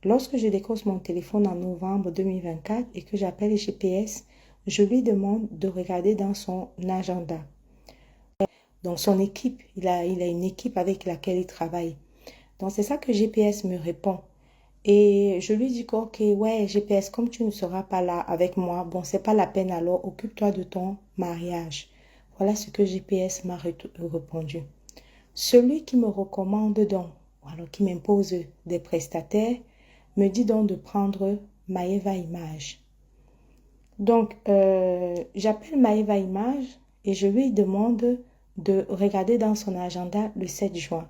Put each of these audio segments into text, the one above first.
Lorsque je décroche mon téléphone en novembre 2024 et que j'appelle le GPS, je lui demande de regarder dans son agenda. Donc son équipe, il a une équipe avec laquelle il travaille. Donc c'est ça que GPS me répond. Et je lui dis que, ok, ouais, GPS, comme tu ne seras pas là avec moi, bon, c'est pas la peine alors, occupe-toi de ton mariage. Voilà ce que GPS m'a répondu. Celui qui me recommande donc, ou alors qui m'impose des prestataires, me dit donc de prendre Maeva Image. Donc, j'appelle Maeva Image et je lui demande de regarder dans son agenda le 7 juin.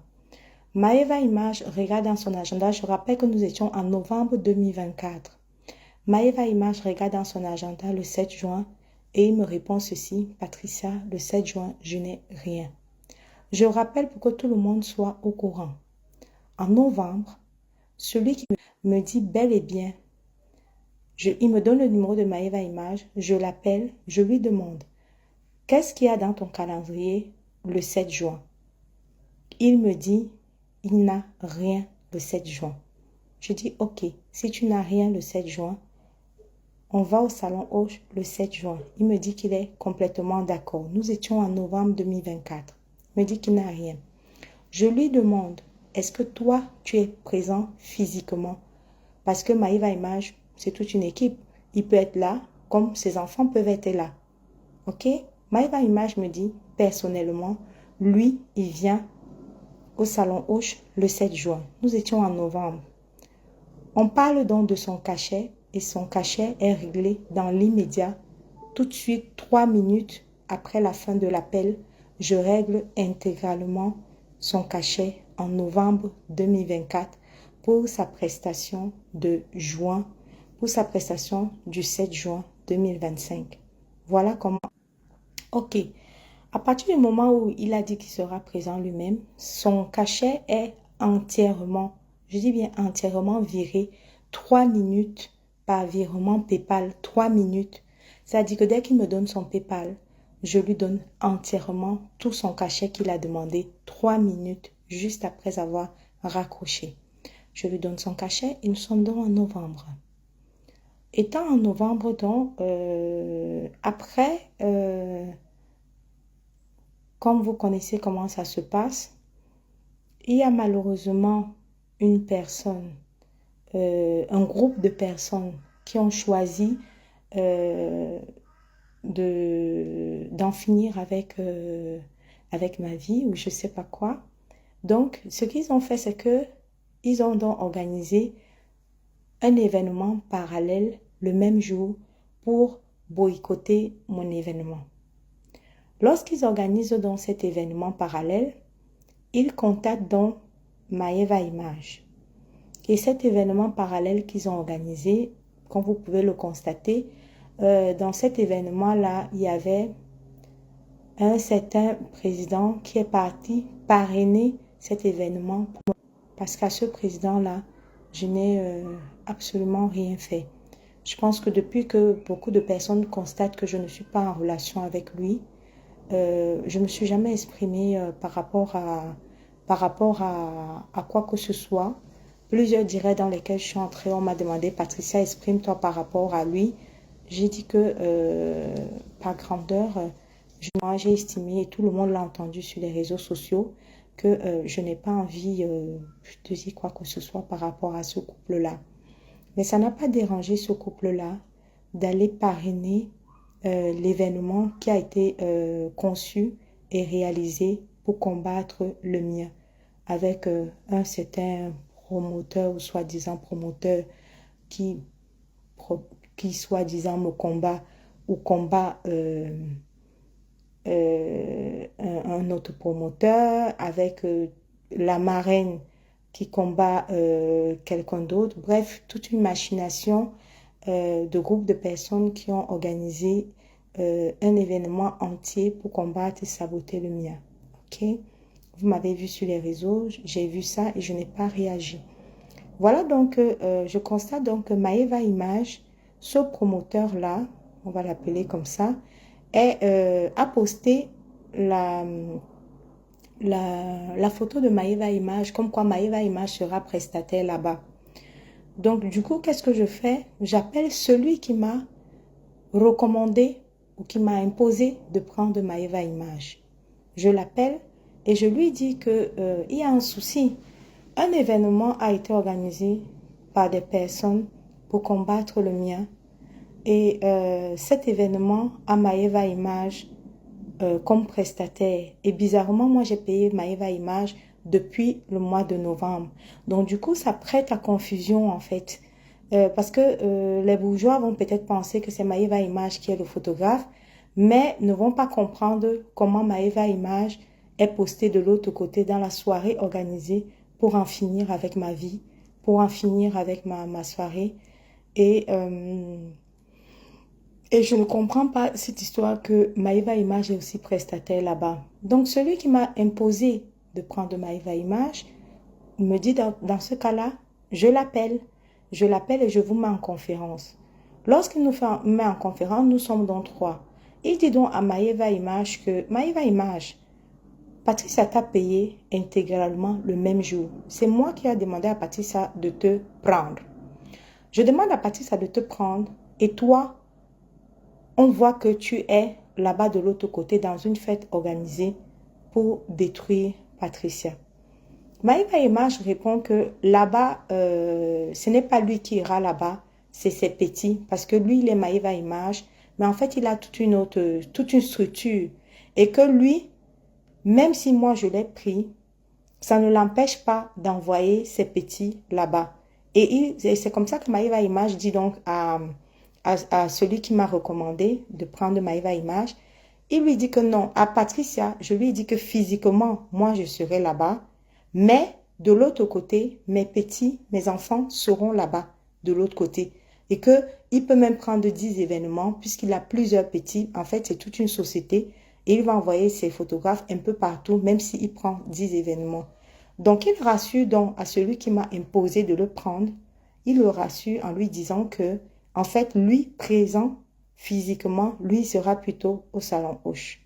Maeva Image regarde dans son agenda, je rappelle que nous étions en novembre 2024. Maeva Image regarde dans son agenda le 7 juin et il me répond ceci, Patricia, le 7 juin, je n'ai rien. Je rappelle pour que tout le monde soit au courant. En novembre, celui qui me dit bel et bien, il me donne le numéro de Maeva Image, je l'appelle, je lui demande, qu'est-ce qu'il y a dans ton calendrier le 7 juin? Il me dit, il n'a rien le 7 juin. Je dis, ok, si tu n'as rien le 7 juin, on va au salon Hoche le 7 juin. Il me dit qu'il est complètement d'accord. Nous étions en novembre 2024. Il me dit qu'il n'a rien. Je lui demande, est-ce que toi, tu es présent physiquement? Parce que Maeva Image, c'est toute une équipe. Il peut être là, comme ses enfants peuvent être là. Ok? Maeva Image me dit, personnellement, lui, il vient au salon Hoche le 7 juin. Nous étions en novembre. On parle donc de son cachet et son cachet est réglé dans l'immédiat. Tout de suite, 3 minutes après la fin de l'appel, je règle intégralement son cachet en novembre 2024 pour sa prestation de juin, pour sa prestation du 7 juin 2025. Voilà comment. Ok. À partir du moment où il a dit qu'il sera présent lui-même, son cachet est entièrement, je dis bien entièrement viré, 3 minutes par virement PayPal, 3 minutes. C'est-à-dire que dès qu'il me donne son PayPal, je lui donne entièrement tout son cachet qu'il a demandé, 3 minutes juste après avoir raccroché. Je lui donne son cachet et nous sommes donc en novembre. Étant en novembre, donc, après... comme vous connaissez comment ça se passe, il y a malheureusement une personne, un groupe de personnes qui ont choisi d'en finir avec ma vie ou je ne sais pas quoi. Donc, ce qu'ils ont fait, c'est que ils ont donc organisé un événement parallèle le même jour pour boycotter mon événement. Lorsqu'ils organisent donc cet événement parallèle, ils contactent donc Maeva Image. Et cet événement parallèle qu'ils ont organisé, comme vous pouvez le constater, dans cet événement-là, il y avait un certain président qui est parti parrainer cet événement. Parce qu'à ce président-là, je n'ai absolument rien fait. Je pense que depuis que beaucoup de personnes constatent que je ne suis pas en relation avec lui, je ne me suis jamais exprimée par rapport à quoi que ce soit. Plusieurs directs dans lesquels je suis entrée, on m'a demandé, Patricia, exprime-toi par rapport à lui. J'ai dit que par grandeur, moi j'ai estimé, et tout le monde l'a entendu sur les réseaux sociaux, que je n'ai pas envie de dire quoi que ce soit par rapport à ce couple-là. Mais ça n'a pas dérangé ce couple-là d'aller parrainer l'événement qui a été conçu et réalisé pour combattre le mien avec un certain promoteur ou soi-disant promoteur qui, qui soi-disant me combat ou combat un autre promoteur avec la marraine qui combat quelqu'un d'autre. Bref, toute une machination de groupes de personnes qui ont organisé un événement entier pour combattre et saboter le mien. Ok? Vous m'avez vu sur les réseaux, j'ai vu ça et je n'ai pas réagi. Voilà donc, je constate donc que Maeva Image, ce promoteur-là, on va l'appeler comme ça, a posté la photo de Maeva Image, comme quoi Maeva Image sera prestataire là-bas. Donc, du coup, qu'est-ce que je fais? J'appelle celui qui m'a recommandé ou qui m'a imposé de prendre Maeva Image. Je l'appelle et je lui dis que, il y a un souci. Un événement a été organisé par des personnes pour combattre le mien. Et cet événement a Maeva Image comme prestataire. Et bizarrement, moi, j'ai payé Maeva Image depuis le mois de novembre. Donc, du coup, ça prête à confusion, en fait. Parce que les bourgeois vont peut-être penser que c'est Maeva Image qui est le photographe, mais ne vont pas comprendre comment Maeva Image est postée de l'autre côté dans la soirée organisée pour en finir avec ma vie, pour en finir avec ma soirée. Et, euh, et je ne comprends pas cette histoire que Maeva Image est aussi prestataire là-bas. Donc, celui qui m'a imposé de prendre Maeva Image me dit dans ce cas-là, je l'appelle. Je l'appelle et je vous mets en conférence. Lorsqu'il nous met en conférence, nous sommes donc trois. Il dit donc à Maeva Image que Maeva Image, Patricia t'a payé intégralement le même jour. C'est moi qui ai demandé à Patricia de te prendre. Je demande à Patricia de te prendre et toi, on voit que tu es là-bas de l'autre côté dans une fête organisée pour détruire Patricia. Maeva Image répond que là-bas, ce n'est pas lui qui ira là-bas, c'est ses petits, parce que lui, il est Maeva Image, mais en fait, il a toute une structure. Et que lui, même si moi je l'ai pris, ça ne l'empêche pas d'envoyer ses petits là-bas. Et c'est comme ça que Maeva Image dit donc à celui qui m'a recommandé de prendre Maeva Image, il lui dit que non, à Patricia, je lui dis que physiquement, moi je serai là-bas, mais de l'autre côté, mes petits, mes enfants seront là-bas, de l'autre côté. Et qu'il peut même prendre 10 événements, puisqu'il a plusieurs petits. En fait, c'est toute une société. Et il va envoyer ses photographes un peu partout, même s'il prend 10 événements. Donc, il rassure donc à celui qui m'a imposé de le prendre. Il le rassure en lui disant que, en fait, lui, présent physiquement, lui sera plutôt au salon Hoche.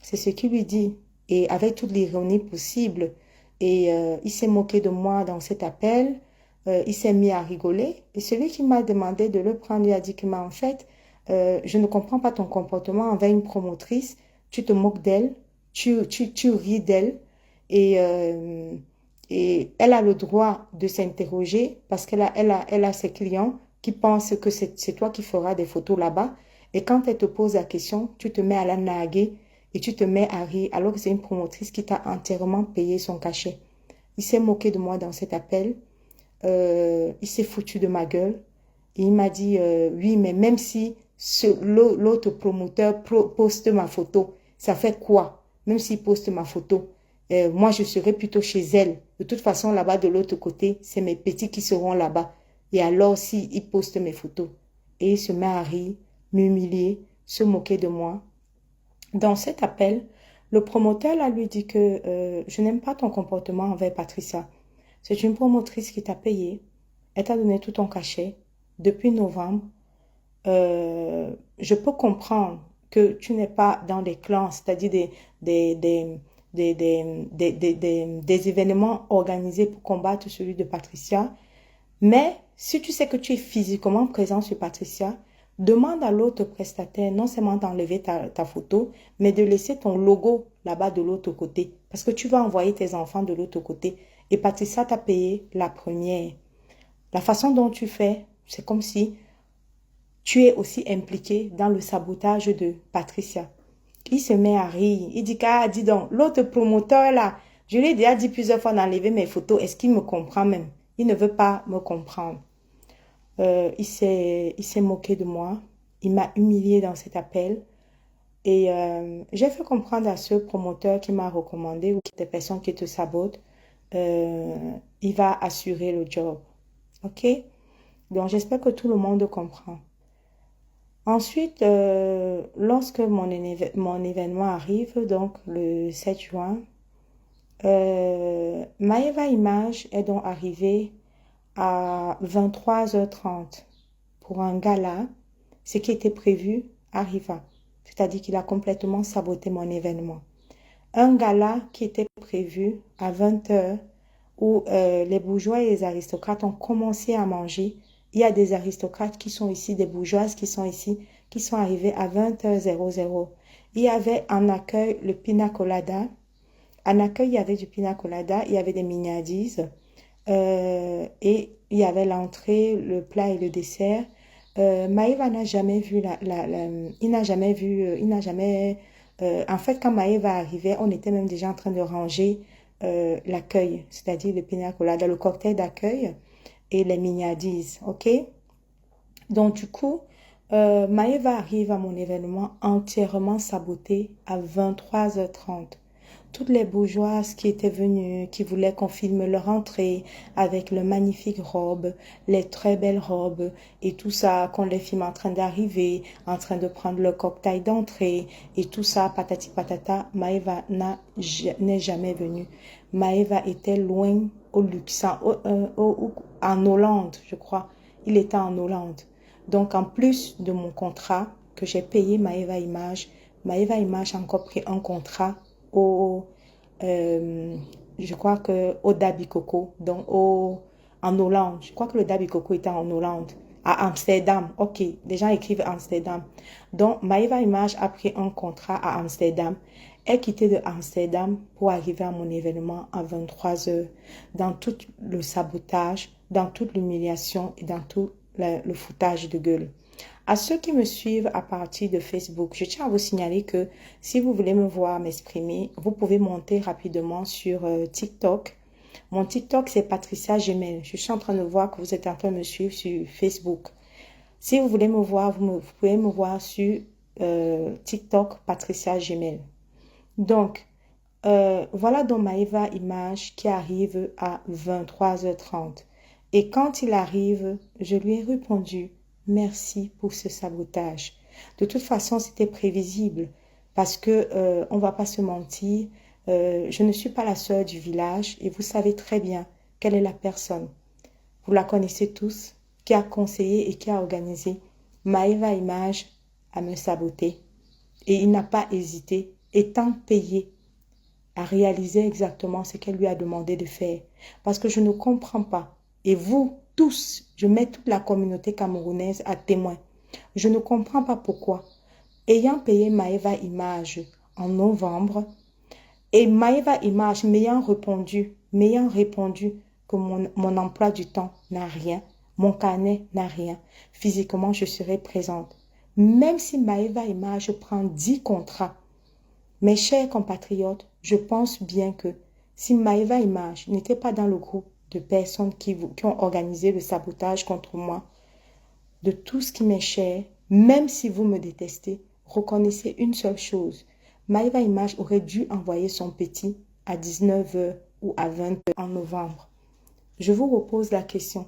C'est ce qu'il lui dit. Et avec toute l'ironie possible. Et il s'est moqué de moi dans cet appel. Il s'est mis à rigoler. Et celui qui m'a demandé de le prendre, lui a dit que, mais en fait, je ne comprends pas ton comportement envers une promotrice. Tu te moques d'elle, tu ris d'elle. Et, euh, et elle a le droit de s'interroger parce elle a ses clients qui pensent que c'est toi qui feras des photos là-bas. Et quand elle te pose la question, tu te mets à la narguer et tu te mets à rire alors que c'est une promotrice qui t'a entièrement payé son cachet. Il s'est moqué de moi dans cet appel. Il s'est foutu de ma gueule. Et il m'a dit, oui, mais même si l'autre promoteur poste ma photo, ça fait quoi? Même s'il poste ma photo, moi, je serai plutôt chez elle. De toute façon, là-bas, de l'autre côté, c'est mes petits qui seront là-bas. Et alors, s'il poste mes photos. Et il se met à rire, m'humilier, se moquer de moi. Dans cet appel, le promoteur là, lui dit que je n'aime pas ton comportement envers Patricia. C'est une promotrice qui t'a payé. Elle t'a donné tout ton cachet depuis novembre. Je peux comprendre que tu n'es pas dans des clans, c'est-à-dire des, des, des événements organisés pour combattre celui de Patricia. Mais si tu sais que tu es physiquement présent sur Patricia, demande à l'autre prestataire non seulement d'enlever ta photo, mais de laisser ton logo là-bas de l'autre côté. Parce que tu vas envoyer tes enfants de l'autre côté. Et Patricia t'a payé la première. La façon dont tu fais, c'est comme si tu es aussi impliqué dans le sabotage de Patricia. Il se met à rire. Il dit, ah, dis donc, l'autre promoteur là, je lui ai déjà dit plusieurs fois d'enlever mes photos. Est-ce qu'il me comprend même? Il ne veut pas me comprendre. Il s'est moqué de moi. Il m'a humilié dans cet appel. Et j'ai fait comprendre à ce promoteur qui m'a recommandé ou des personnes qui te sabotent, il va assurer le job. OK? Donc, j'espère que tout le monde comprend. Ensuite, lorsque mon événement arrive, donc le 7 juin, Maeva Image est donc arrivée à 23h30 pour un gala. Ce qui était prévu arriva. C'est-à-dire qu'il a complètement saboté mon événement. Un gala qui était prévu à 20h où les bourgeois et les aristocrates ont commencé à manger. Il y a des aristocrates qui sont ici, des bourgeoises qui sont ici, qui sont arrivés à 20h00. Il y avait en accueil le pina colada. En accueil, il y avait du pina colada, il y avait des mignardises, et il y avait l'entrée, le plat et le dessert. Maëva n'a jamais vu il n'a jamais vu, il n'a jamais, en fait, quand Maëva arrivait, on était même déjà en train de ranger l'accueil, c'est-à-dire le pina colada, le cocktail d'accueil et les mignardises, ok? Donc, du coup, Maëva arrive à mon événement entièrement saboté à 23h30. Toutes les bourgeoises qui étaient venues, qui voulaient qu'on filme leur entrée avec leurs magnifiques robes, les très belles robes et tout ça, qu'on les filme en train d'arriver, en train de prendre le cocktail d'entrée et tout ça, patati patata, Maëva n'est jamais venue. Maëva était loin au Luxembourg, en Hollande, je crois. Il était en Hollande. Donc, en plus de mon contrat que j'ai payé Maëva Image a encore pris un contrat au, je crois que au Dabi Coco, donc en Hollande. Je crois que le Dabi Coco était en Hollande, à Amsterdam. Ok, les gens écrivent Amsterdam. Donc, Maëva Image a pris un contrat à Amsterdam. Elle quittait de Amsterdam pour arriver à mon événement à 23h, dans tout le sabotage, dans toute l'humiliation et dans tout le foutage de gueule. À ceux qui me suivent à partir de Facebook, je tiens à vous signaler que si vous voulez me voir m'exprimer, vous pouvez monter rapidement sur TikTok. Mon TikTok, c'est Patricia Gemel. Je suis en train de voir que vous êtes en train de me suivre sur Facebook. Si vous voulez me voir, vous pouvez me voir sur TikTok, Patricia Gemel. Donc, voilà donc Maëva Image qui arrive à 23h30. Et quand il arrive, je lui ai répondu, merci pour ce sabotage. De toute façon, c'était prévisible parce que on va pas se mentir. Je ne suis pas la sœur du village et vous savez très bien quelle est la personne. Vous la connaissez tous, qui a conseillé et qui a organisé Maëva Image à me saboter. Et il n'a pas hésité, étant payé, à réaliser exactement ce qu'elle lui a demandé de faire. Parce que je ne comprends pas. Et vous, tous, je mets toute la communauté camerounaise à témoin. Je ne comprends pas pourquoi. Ayant payé Maëva Image en novembre, et Maëva Image m'ayant répondu que mon emploi du temps n'a rien, mon carnet n'a rien, physiquement je serai présente. Même si Maëva Image prend 10 contrats, mes chers compatriotes, je pense bien que si Maëva Image n'était pas dans le groupe de personnes qui ont organisé le sabotage contre moi, de tout ce qui m'est cher, même si vous me détestez, reconnaissez une seule chose. Maëva Image aurait dû envoyer son petit à 19h ou à 20h en novembre. Je vous repose la question.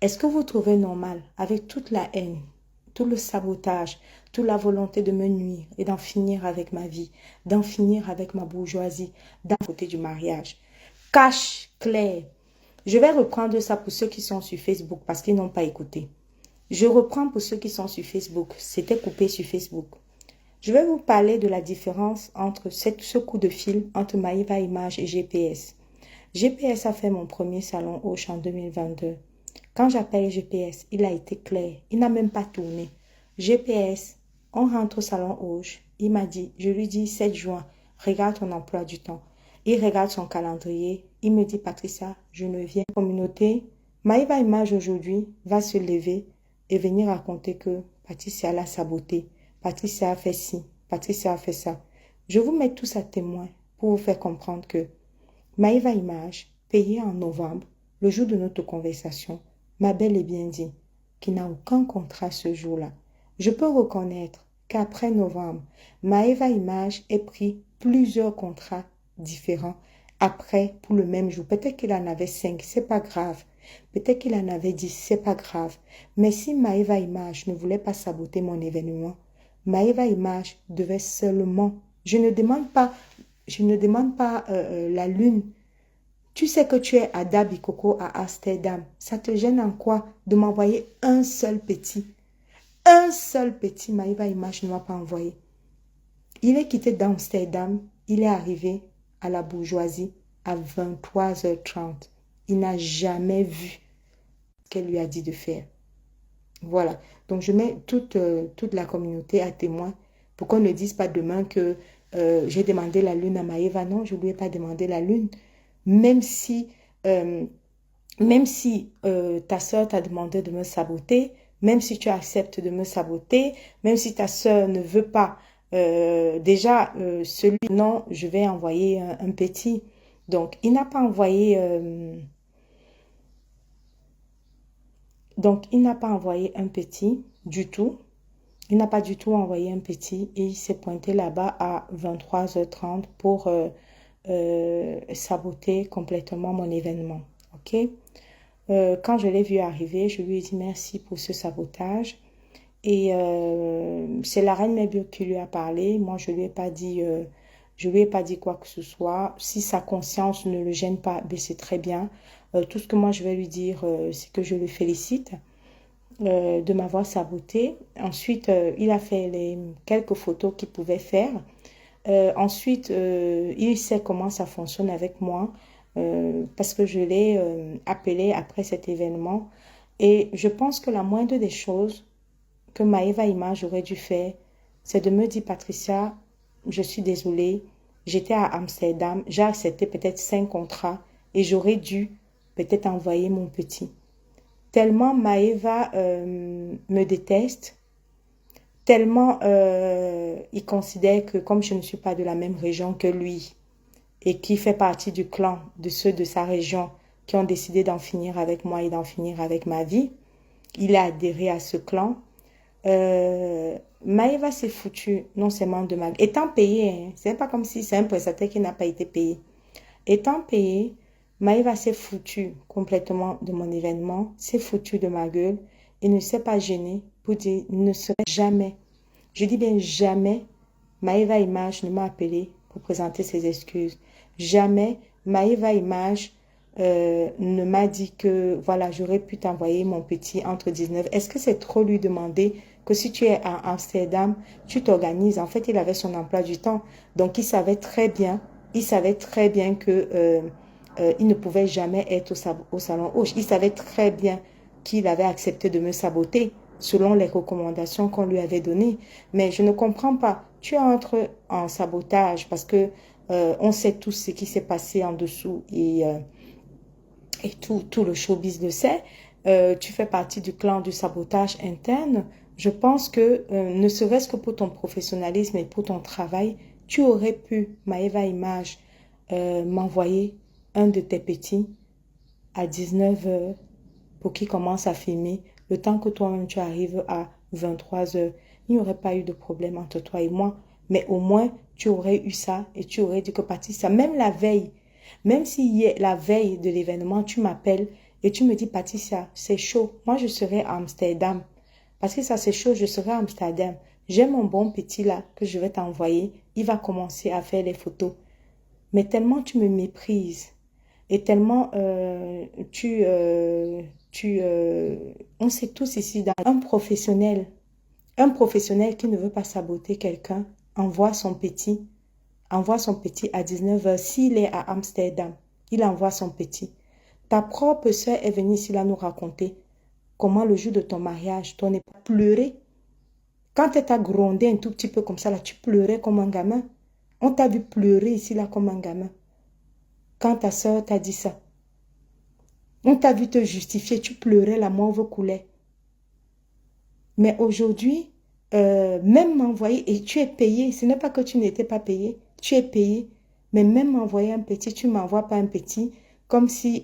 Est-ce que vous trouvez normal, avec toute la haine, tout le sabotage, toute la volonté de me nuire et d'en finir avec ma vie, d'en finir avec ma bourgeoisie, d'un côté du mariage? Cache clair. Je vais reprendre ça pour ceux qui sont sur Facebook parce qu'ils n'ont pas écouté. Je reprends pour ceux qui sont sur Facebook. C'était coupé sur Facebook. Je vais vous parler de la différence entre ce coup de fil entre Maëva Image et GPS. GPS a fait mon premier salon Hoche en 2022. Quand j'appelle GPS, il a été clair. Il n'a même pas tourné. GPS, on rentre au salon Hoche. Il m'a dit, je lui dis 7 juin, regarde ton emploi du temps. Il regarde son calendrier. Il me dit, Patricia, je ne viens pas. Communauté, Maëva Image aujourd'hui va se lever et venir raconter que Patricia l'a saboté. Patricia a fait ci, Patricia a fait ça. Je vous mets tous à témoin pour vous faire comprendre que Maëva Image, payée en novembre, le jour de notre conversation, m'a bel et bien dit qu'il n'a aucun contrat ce jour-là. Je peux reconnaître qu'après novembre, Maëva Image ait pris plusieurs contrats différents après pour le même jour. Peut-être qu'il en avait 5, c'est pas grave. Peut-être qu'il en avait 10, c'est pas grave. Mais si Maëva Image ne voulait pas saboter mon événement, Maëva Image devait seulement, je ne demande pas la lune. Tu sais que tu es à Dabi Coco à Amsterdam. Ça te gêne en quoi de m'envoyer un seul petit? Un seul petit Maëva Image ne m'a pas envoyé. Il est quitté d'Amsterdam. Il est arrivé à la bourgeoisie à 23h30. Il n'a jamais vu ce qu'elle lui a dit de faire. Voilà. Donc, je mets toute la communauté à témoin pour qu'on ne dise pas demain que j'ai demandé la lune à Maëva. Non, je ne lui ai pas demandé la lune. Même si, euh, même si ta soeur t'a demandé de me saboter, même si tu acceptes de me saboter, même si ta soeur ne veut pas, celui, non, je vais envoyer un petit. Donc, il n'a pas envoyé... Donc, il n'a pas envoyé un petit du tout. Il n'a pas du tout envoyé un petit et il s'est pointé là-bas à 23h30 pour saboter complètement mon événement. OK? Quand je l'ai vu arriver, je lui ai dit merci pour ce sabotage. Et c'est la reine Mabel qui lui a parlé. Moi, je lui ai pas dit quoi que ce soit. Si sa conscience ne le gêne pas, ben c'est très bien. Tout ce que moi je vais lui dire, c'est que je le félicite de m'avoir saboté. Ensuite, il a fait les quelques photos qu'il pouvait faire. Ensuite, il sait comment ça fonctionne avec moi parce que je l'ai appelé après cet événement. Et je pense que la moindre des choses que Maëva Image aurait dû faire, c'est de me dire, Patricia, je suis désolée, j'étais à Amsterdam, j'ai accepté peut-être 5 contrats et j'aurais dû peut-être envoyer mon petit. Tellement Maëva me déteste, tellement il considère que comme je ne suis pas de la même région que lui et qui fait partie du clan de ceux de sa région qui ont décidé d'en finir avec moi et d'en finir avec ma vie, il a adhéré à ce clan. Maëva s'est foutue non seulement de ma... Étant payé, hein, c'est pas comme si c'est un prestataire qui n'a pas été payé. Étant payé, Maëva s'est foutue complètement de mon événement, s'est foutue de ma gueule et ne s'est pas gênée pour dire ne serait jamais, je dis bien jamais, Maëva Image ne m'a appelé pour présenter ses excuses. Jamais Maëva Image ne m'a dit que voilà, j'aurais pu t'envoyer mon petit entre 19. Est-ce que c'est trop lui demander que si tu es à Amsterdam, tu t'organises? En fait, il avait son emploi du temps. Donc, il savait très bien que il ne pouvait jamais être au salon Hoche. Il savait très bien qu'il avait accepté de me saboter selon les recommandations qu'on lui avait données. Mais je ne comprends pas. Tu entres en sabotage parce que on sait tous ce qui s'est passé en dessous et tout le showbiz le sait. Tu fais partie du clan du sabotage interne. Je pense que ne serait-ce que pour ton professionnalisme et pour ton travail, tu aurais pu, Maëva Image, m'envoyer un de tes petits à 19h pour qu'il commence à filmer. Le temps que toi-même tu arrives à 23h, il n'y aurait pas eu de problème entre toi et moi. Mais au moins, tu aurais eu ça et tu aurais dit que Patricia, même la veille, même si la veille de l'événement, tu m'appelles et tu me dis, Patricia, c'est chaud. Moi, je serai à Amsterdam. Parce que ça, c'est chaud, je serai à Amsterdam. J'ai mon bon petit là que je vais t'envoyer. Il va commencer à faire les photos. Mais tellement tu me méprises et tellement on sait tous ici, dans un professionnel qui ne veut pas saboter quelqu'un, envoie son petit à 19h. S'il est à Amsterdam, il envoie son petit. Ta propre soeur est venue ici là nous raconter comment le jour de ton mariage, ton époux pleurait. Quand elle t'a grondé un tout petit peu comme ça, là, tu pleurais comme un gamin. On t'a vu pleurer ici là comme un gamin. Quand ta soeur t'a dit ça, on t'a vu te justifier, tu pleurais, la mauve coulait. Mais aujourd'hui, même m'envoyer, et tu es payé, ce n'est pas que tu n'étais pas payé, tu es payé, mais même m'envoyer un petit, tu ne m'envoies pas un petit, comme si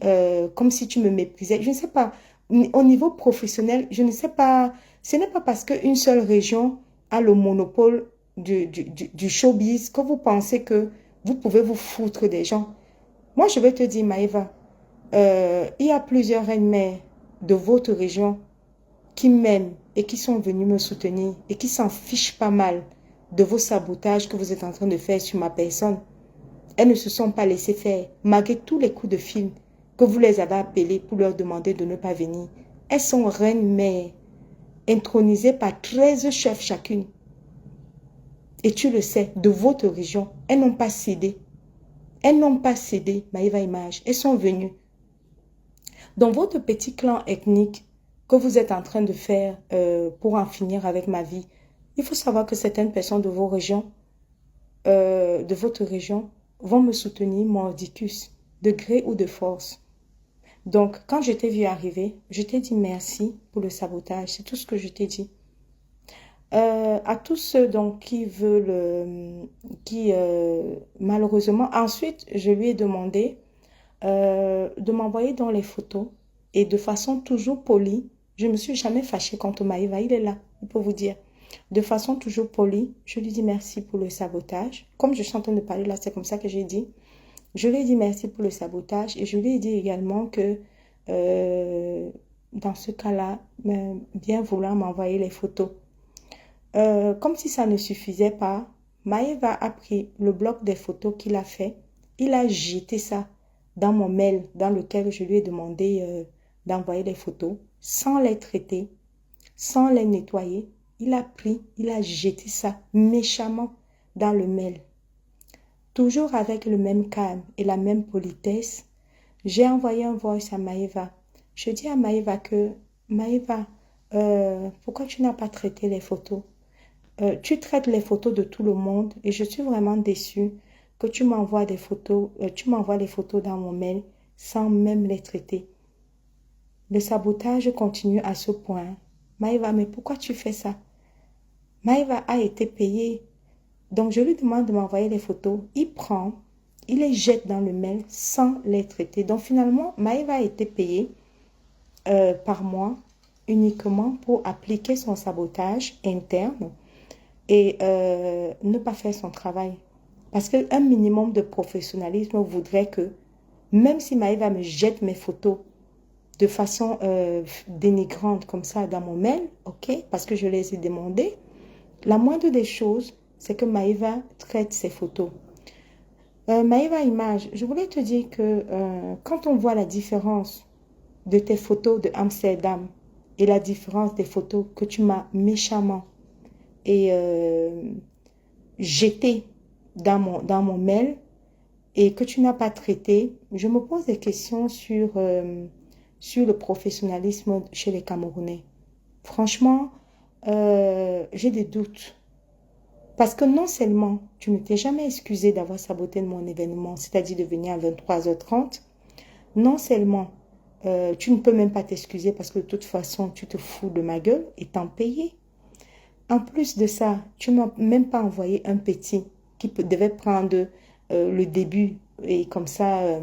tu me méprisais. Je ne sais pas, au niveau professionnel, je ne sais pas, ce n'est pas parce qu'une seule région a le monopole du showbiz que vous pensez que vous pouvez vous foutre des gens. Moi, je vais te dire, Maëva, il y a plusieurs reines-mères de votre région qui m'aiment et qui sont venus me soutenir et qui s'en fichent pas mal de vos sabotages que vous êtes en train de faire sur ma personne. Elles ne se sont pas laissées faire, malgré tous les coups de fil que vous les avez appelées pour leur demander de ne pas venir. Elles sont reines-mères, intronisées par 13 chefs chacune. Et tu le sais, de votre région, elles n'ont pas cédé. Elles n'ont pas cédé, Maïva Image. Elles sont venues. Dans votre petit clan ethnique que vous êtes en train de faire pour en finir avec ma vie, il faut savoir que certaines personnes de vos régions, de votre région, vont me soutenir, mordicus, de gré ou de force. Donc, quand je t'ai vu arriver, je t'ai dit merci pour le sabotage. C'est tout ce que je t'ai dit. À tous ceux donc qui veulent, malheureusement, ensuite, je lui ai demandé de m'envoyer dans les photos et de façon toujours polie. Je ne me suis jamais fâchée contre Maïva, il est là, il peut vous dire. De façon toujours polie, je lui dis merci pour le sabotage. Comme je suis en train de parler là, c'est comme ça que j'ai dit. Je lui ai dit merci pour le sabotage et je lui ai dit également que dans ce cas-là, bien vouloir m'envoyer les photos. Comme si ça ne suffisait pas, Maëva a pris le bloc des photos qu'il a fait. Il a jeté ça dans mon mail dans lequel je lui ai demandé d'envoyer les photos sans les traiter, sans les nettoyer. Il a pris, il a jeté ça méchamment dans le mail. Toujours avec le même calme et la même politesse, j'ai envoyé un voice à Maëva. Je dis à Maëva que, Maëva, pourquoi tu n'as pas traité les photos? Tu traites les photos de tout le monde et je suis vraiment déçue que tu m'envoies des photos, tu m'envoies les photos dans mon mail sans même les traiter. Le sabotage continue à ce point. Maëva, mais pourquoi tu fais ça? Maëva a été payée. Donc je lui demande de m'envoyer les photos. Il prend, il les jette dans le mail sans les traiter. Donc finalement, Maëva a été payée par mois uniquement pour appliquer son sabotage interne et ne pas faire son travail. Parce qu'un minimum de professionnalisme voudrait que, même si Maëva me jette mes photos de façon dénigrante comme ça dans mon mail, ok, parce que je les ai demandées, la moindre des choses, c'est que Maëva traite ses photos. Maëva Image, je voulais te dire que quand on voit la différence de tes photos de Amsterdam et la différence des photos que tu m'as méchamment et jeté dans mon mail et que tu n'as pas traité, je me pose des questions sur le professionnalisme chez les Camerounais. Franchement, j'ai des doutes. Parce que non seulement tu ne t'es jamais excusé d'avoir saboté mon événement, c'est-à-dire de venir à 23h30, non seulement tu ne peux même pas t'excuser parce que de toute façon, tu te fous de ma gueule étant payé. En plus de ça, tu ne m'as même pas envoyé un petit qui devait prendre le début et comme ça,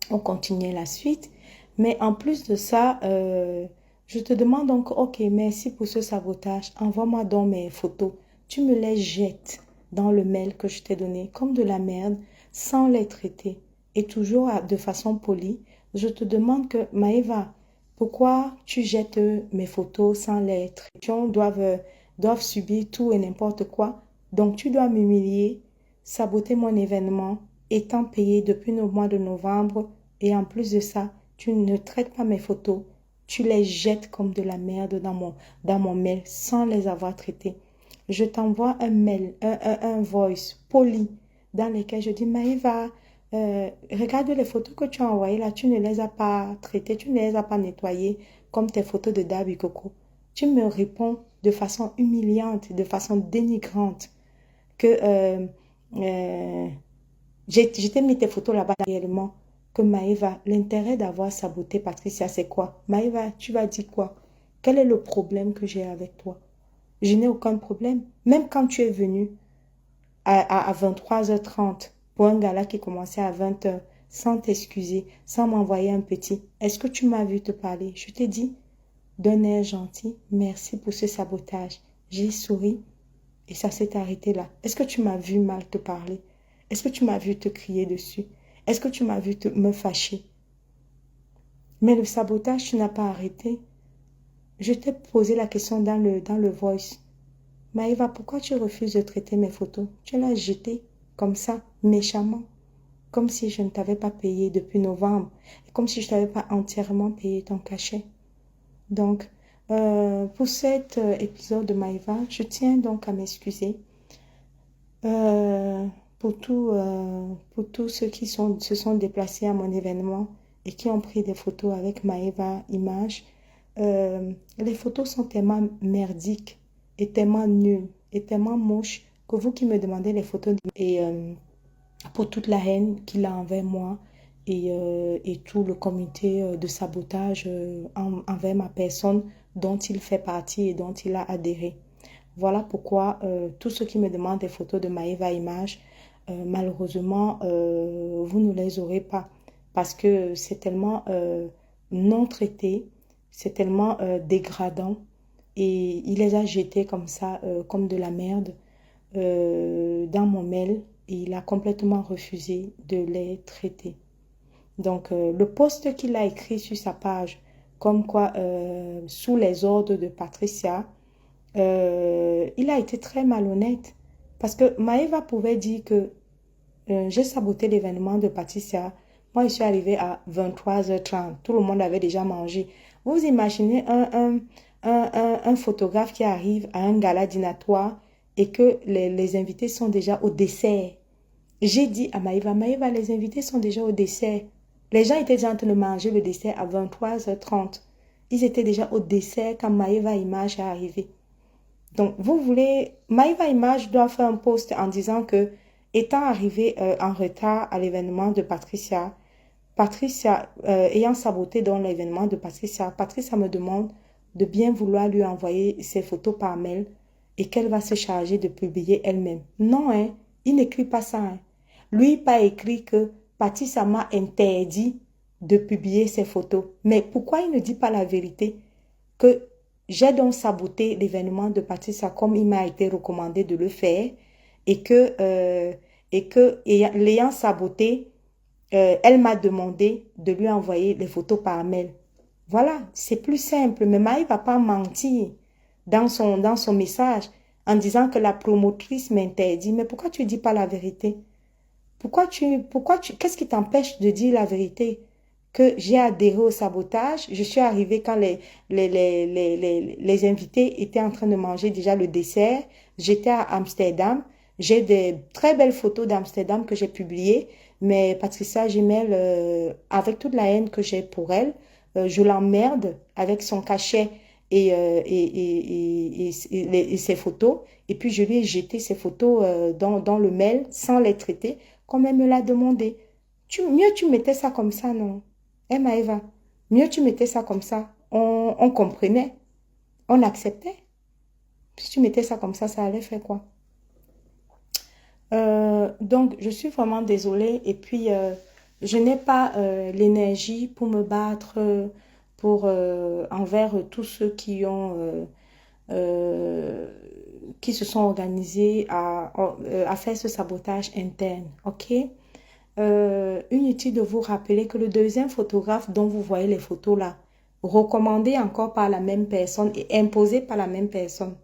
on continuait la suite. Mais en plus de ça, je te demande donc, ok, merci pour ce sabotage. Envoie-moi donc mes photos. Tu me les jettes dans le mail que je t'ai donné comme de la merde sans les traiter. Et toujours de façon polie, je te demande que, Maëva, pourquoi tu jettes mes photos sans les traiter? Les gens doivent subir tout et n'importe quoi. Donc tu dois m'humilier, saboter mon événement, étant payé depuis le mois de novembre. Et en plus de ça, tu ne traites pas mes photos. Tu les jettes comme de la merde dans mon mail sans les avoir traitées. Je t'envoie un mail, un voice poli dans lequel je dis, Maëva, regarde les photos que tu as envoyées là, tu ne les as pas traitées, tu ne les as pas nettoyées comme tes photos de Dabi Coco. Tu me réponds de façon humiliante, de façon dénigrante que je t'ai mis tes photos là-bas réellement. Que Maëva, l'intérêt d'avoir saboté Patricia, c'est quoi? Maëva, tu vas dire quoi? Quel est le problème que j'ai avec toi? Je n'ai aucun problème. Même quand tu es venu à 23h30 pour un gala qui commençait à 20h, sans t'excuser, sans m'envoyer un petit, est-ce que tu m'as vu te parler? Je t'ai dit, d'un air gentil, merci pour ce sabotage. J'ai souri et ça s'est arrêté là. Est-ce que tu m'as vu mal te parler? Est-ce que tu m'as vu te crier dessus? Est-ce que tu m'as vu me fâcher? Mais le sabotage, tu n'as pas arrêté. Je t'ai posé la question dans le voice. Maëva, pourquoi tu refuses de traiter mes photos? Tu l'as jeté comme ça, méchamment. Comme si je ne t'avais pas payé depuis novembre. Comme si je ne t'avais pas entièrement payé ton cachet. Donc, pour cet épisode de Maëva, je tiens donc à m'excuser. pour tous ceux qui se sont déplacés à mon événement et qui ont pris des photos avec Maeva Image. Les photos sont tellement merdiques et tellement nulles et tellement moches que vous qui me demandez les photos et pour toute la haine qu'il a envers moi et tout le comité de sabotage envers ma personne dont il fait partie et dont il a adhéré. Voilà pourquoi tous ceux qui me demandent des photos de Maeva Image, malheureusement, vous ne les aurez pas parce que c'est tellement non traité, c'est tellement dégradant et il les a jetés comme ça, comme de la merde dans mon mail et il a complètement refusé de les traiter. Donc, le post qu'il a écrit sur sa page, comme quoi, sous les ordres de Patricia, il a été très malhonnête. Parce que Maeva pouvait dire que j'ai saboté l'événement de Patricia. Moi, je suis arrivée à 23h30. Tout le monde avait déjà mangé. Vous imaginez un photographe qui arrive à un gala dînatoire et que les invités sont déjà au dessert. J'ai dit à Maeva, Maeva, les invités sont déjà au dessert. Les gens étaient déjà en train de manger le dessert à 23h30. Ils étaient déjà au dessert quand Maeva Image est arrivée. Donc, vous voulez... Maeva Image doit faire un post en disant que, étant arrivée en retard à l'événement de Patricia, ayant saboté dans l'événement de Patricia, Patricia me demande de bien vouloir lui envoyer ses photos par mail et qu'elle va se charger de publier elle-même. Non, hein, il n'écrit pas ça. Hein. Lui, pas écrit que Patricia m'a interdit de publier ses photos. Mais pourquoi il ne dit pas la vérité? Que j'ai donc saboté l'événement de Patricia comme il m'a été recommandé de le faire et que l'ayant saboté, elle m'a demandé de lui envoyer les photos par mail. Voilà, c'est plus simple. Mais Maï ne va pas mentir dans son message en disant que la promotrice m'interdit. Mais pourquoi tu ne dis pas la vérité? Qu'est-ce qui t'empêche de dire la vérité? Que j'ai adhéré au sabotage. Je suis arrivée quand les invités étaient en train de manger déjà le dessert. J'étais à Amsterdam. J'ai des très belles photos d'Amsterdam que j'ai publiées. Mais Patricia Gimel, avec toute la haine que j'ai pour elle, je l'emmerde avec son cachet et ses photos. Et puis, je lui ai jeté ses photos dans le mail sans les traiter, comme elle me l'a demandé. Mieux tu mettais ça comme ça, non? Eh, Maëva, mieux tu mettais ça comme ça. On comprenait, on acceptait. Si tu mettais ça comme ça allait faire quoi? Donc, je suis vraiment désolée. Et puis, je n'ai pas l'énergie pour me battre envers tous ceux qui se sont organisés à faire ce sabotage interne. OK? Inutile de vous rappeler que le deuxième photographe dont vous voyez les photos là, recommandé encore par la même personne et imposé par la même personne,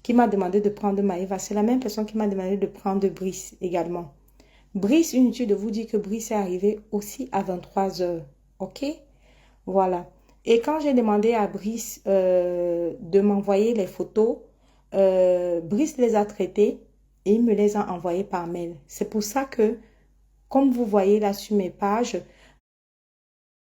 qui m'a demandé de prendre Maëva, c'est la même personne qui m'a demandé de prendre Brice également. Brice, inutile de vous dire que Brice est arrivé aussi à 23h. OK? Voilà. Et quand j'ai demandé à Brice de m'envoyer les photos, Brice les a traitées et il me les a envoyées par mail. C'est pour ça que, comme vous voyez là sur mes pages,